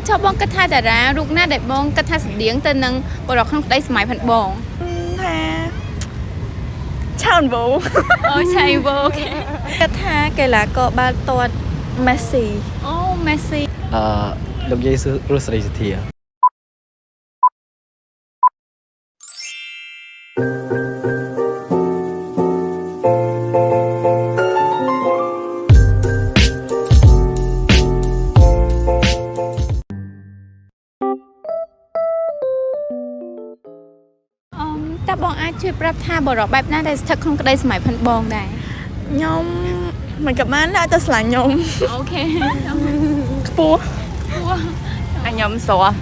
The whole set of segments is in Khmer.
ชอบบองกระทาแต่ละลูกหน้าได้บองกระทาสีเลี้ยงแต่นังบรอกข้างได้สมัยพันบองท่าชาวโบใช่โบกกระทาเกล่าก็บาตัวเมสซี่เมสซี่លោកយាយរស់សេរីសុធាតើបងអាចជួយប្រាប់ថាបរោះបែបណាដែលស្ថិតក្នុងក្តីសម័យផាន់បងដែរខ្ញុំមិនក៏បានដែរទៅឆ្លាញ់ខ្ញុំអូខេខ្ពស់ខ្ញុំស្រស់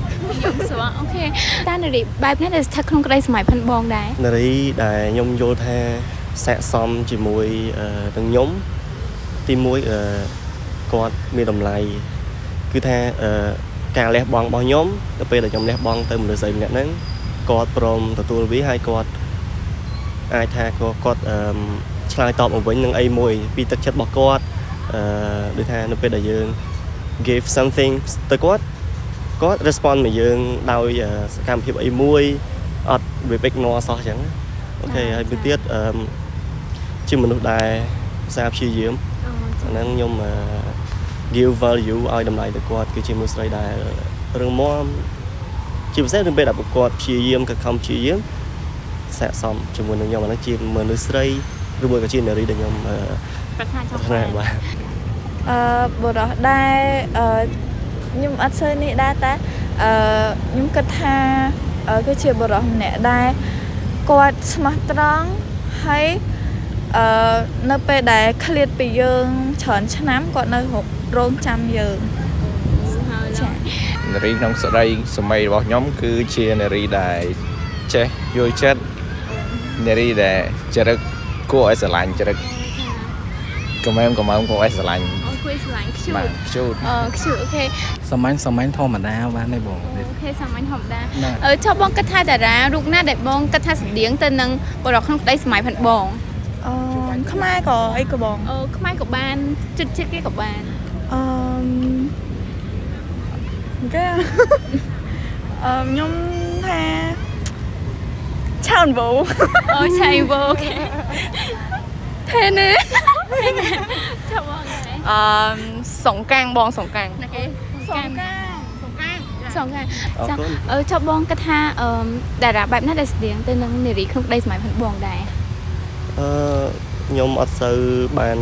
អូខេតើនារីបែបណាដែលស្ថិតក្នុងក្តីសម័យផាន់បងដែរនារីដែលខ្ញុំយល់ថាស័ក្តិសមជាមួយទាំងខ្ញុំទី1គាត់មានតម្លៃគឺថាការលះបង់របស់ខ្ញុំទៅពេលដែលខ្ញុំលះបង់ទៅមនុស្សស្រីម្នាក់ហ្នឹងគាត់ព្រមទទួលវាហើយគាត់អាចថាគាត់ឆ្លើយតបមកវិញនឹងអីមួយពីទឹកចិត្តរបស់គាត់ដូចថានៅពេលដែលយើង give something ទៅគាត់ respond មកយើងដោយសកម្មភាពអីមួយអត់វា ignore សោះអញ្ចឹងអូខេហើយមួយទៀតជាមនុស្សដែលសារព្យាយាមអាហ្នឹងខ្ញុំ give value ឲ្យតម្លៃទៅគាត់គឺជាមនុស្សស្រីដែលរឹងមាំជាពិសេសនៅពេលដែលពួកគាត់ព្យាយាមខិតខំព្យាយាមស័ក្តិសមជាមួយនឹងខ្ញុំអាហ្នឹងជាមនុស្សស្រីឬមួយក៏ជានារីដែលខ្ញុំប្រាថ្នាចង់បានបរោះដែរខ្ញុំអត់ស្គាល់នេះដែរតែខ្ញុំគិតថាគឺជាបរោះម្នាក់ដែរគាត់ស្មោះត្រង់ហើយនៅពេលដែលឃ្លាតពីយើងច្រើនឆ្នាំគាត់នៅរងចាំយើងនារីក្នុងស្ដីសម័យរបស់ខ្ញុំគឺជានារីដែលចេះយល់ចិត្តនារីដែលចរិតគួរឲ្យស្រឡាញ់ចរិតកំមែមគួរឲ្យស្រឡាញ់គួរស្រឡាញ់ខ្ជូតខ្ជូតអូខេសាមញ្ញធម្មតាបានទេបងអូខេសាមញ្ញធម្មតាចុះបងគិតថាតារារូបណាដែលបងគិតថាស្តៀងទៅនឹងបរិបទក្នុងក្តីសម័យផាន់បងខ្មែរក៏អីក៏បងខ្មែរក៏បានចិត្តគេក៏បានគេខ្ញុំថាឆានវូឆៃវូអូខេថេណាចុះបងសងកាំងបងសងកាំងណាគេសងកាំងចុះបងគិតថាតារាបែបណាដែលស្តៀងទៅនឹងនារីក្នុងក្តីសម័យផាន់បងដែរខ្ញុំអត់សូវបាន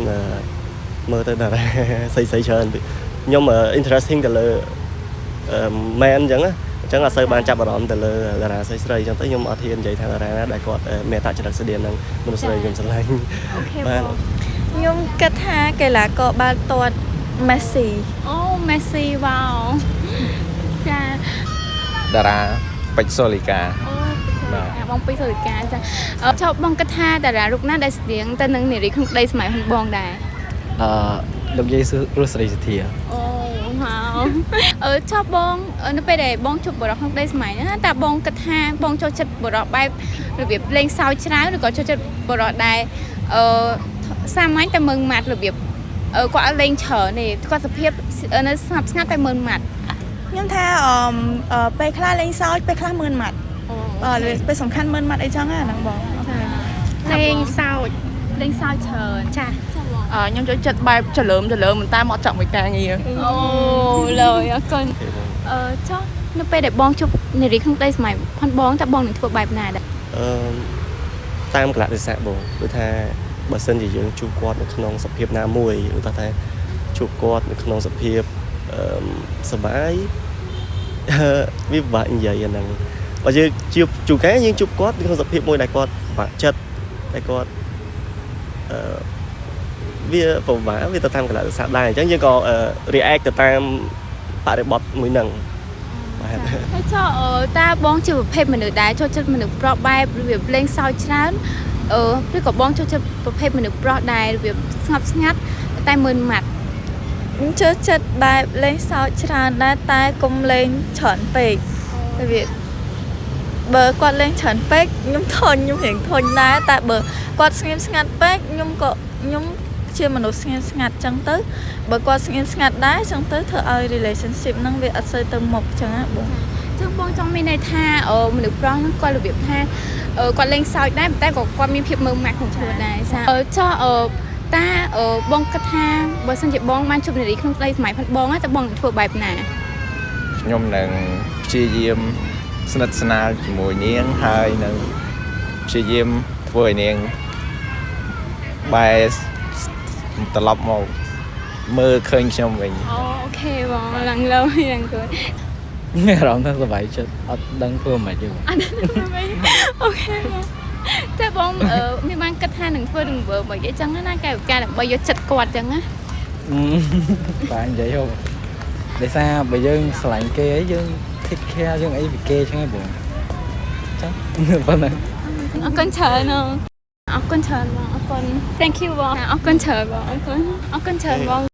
មើលទៅតារាស្រីច្រើនពេកខ្ញុំ interesting ទៅលើ man អញ្ចឹងអត់សូវបានចាប់អារម្មណ៍ទៅលើតារាស្រីអញ្ចឹងទៅខ្ញុំអត់ហ៊ាននិយាយថាតារាណាដែលគាត់មានអត្តចរិតស្តៀងនឹងមនុស្សស្រីខ្ញុំស្រឡាញ់បាទខ្ញុំគិតថាកីឡាករបាល់ទាត់មេស្ស៊ីមេស្ស៊ីវ៉ាវចាតារាពេជ្រសូលីកាបាទបងពេជ្រសូលីកាចាចុះបងគិតថាតារារូបណាដែលស្តៀងទៅនឹងនារីក្នុងក្តីសម័យផាន់បងដែរលោកយាយរស់សេរីសុធាចុះបងនៅពេលដែលបងជួបបរិបទក្នុងក្តីសម័យហ្នឹងតើបងគិតថាបងចូលចិត្តបរិបទបែបរបៀបលេងសើចច្រើនឬក៏ចូលចិត្តបរិបទដែលសាមញ្ញតែមើងម៉ាត់របៀបគាត់អត់លេងច្រើនទេគាត់សភាពនៅស្ងប់ស្ងាត់តែមើងម៉ាត់ខ្ញុំថាពេលខ្លះលេងសើចពេលខ្លះមើងម៉ាត់ពេលសំខាន់មើងម៉ាត់អីចឹងហ្នឹងបងលេងសើចច្រើនចាខ្ញុំចូលចិត្តបែបចលើមមិនតែមកចាក់មួយការងារលើយអរគុណចុះនៅពេលដែលបងជួបនារីក្នុងក្តីសម័យផាន់បងតើបងនឹងធ្វើបែបណាដែរតាមកលៈទេសៈបងគឺថាបើសិនជាយើងជួបគាត់នៅក្នុងសភាពណាមួយឬថាជួបគាត់នៅក្នុងសភាពសប្បាយវាពិបាកនិយាយអាហ្នឹងបើយើងជួបគេយើងជួបគាត់ក្នុងសភាពមួយដែលគាត់បាក់ចិត្តដែលគាត់វាពិបាកវាទៅតាមកលៈទេសៈដែរអញ្ចឹងយើងក៏ react ទៅតាមបរិបទមួយហ្នឹងបាទហើយចុះតើបងជាប្រភេទមនុស្សដែរចូលចិត្តមនុស្សប្រុសបែបរបៀបលេងសើចច្រើនឬក៏បងចូលចិត្តប្រភេទមនុស្សប្រុសដែររបៀបស្ងប់ស្ងាត់តែមើលម៉ាត់ខ្ញុំចូលចិត្តបែបលេងសើចច្រើនដែរតែកុំលេងច្រើនពេករបៀបបើគាត់លេងច្រើនពេកខ្ញុំរៀងធុញដែរតែបើគាត់ស្ងៀមស្ងាត់ពេកខ្ញុំ ជាមនុស្សស្ងៀមស្ងាត់ចឹងទៅបើគាត់ស្ងៀមស្ងាត់ដែរចឹងទៅធ្វើឲ្យ relationship ហ្នឹងវាអត់សូវទៅមុខចឹងណាបង ចឹងបងចង់មានន័យថាមនុស្សប្រុសហ្នឹងគាត់របៀបថាគាត់លេងសើចដែរតែក៏គាត់មានភាពមើលម៉ាក់ក្នុងខ្លួនដែរចាចុះតាបងគិតថាបើសិនជាបងបានជួបនារីក្នុងក្តីសម័យផាត់បងតើបងនឹងធ្វើបែបណា ខ្ញុំនឹងព្យាយាមស្និទ្ធស្នាលជាមួយនាងហើយនឹងព្យាយាមធ្វើឲ្យនាងបែរត្រឡប់មកមើលឃើញខ្ញុំវិញ អូខេបងឡើងលើយ៉ាងគាត់ មានអារម្មណ៍ថាសប្បាយចិត្តអត់ដឹងធ្វើមិនទេ អត់ទេអូខេបងតែបងមានបានគិតថានឹងធ្វើនឹងធ្វើមកអីចឹងណាកែការដើម្បីយកចិត្តគាត់ចឹងណា បាទនិយាយហូបដោយសារបើយើងស្រឡាញ់គេអីយើង take care យើងអីពីគេចឹងហ៎បងចឹងប៉ុណ្ណឹង អរគុណច្រើនអរគុណច្រើនបងអរគុណ thank you បងអរគុណច្រើនបងអរគុណច្រើនបង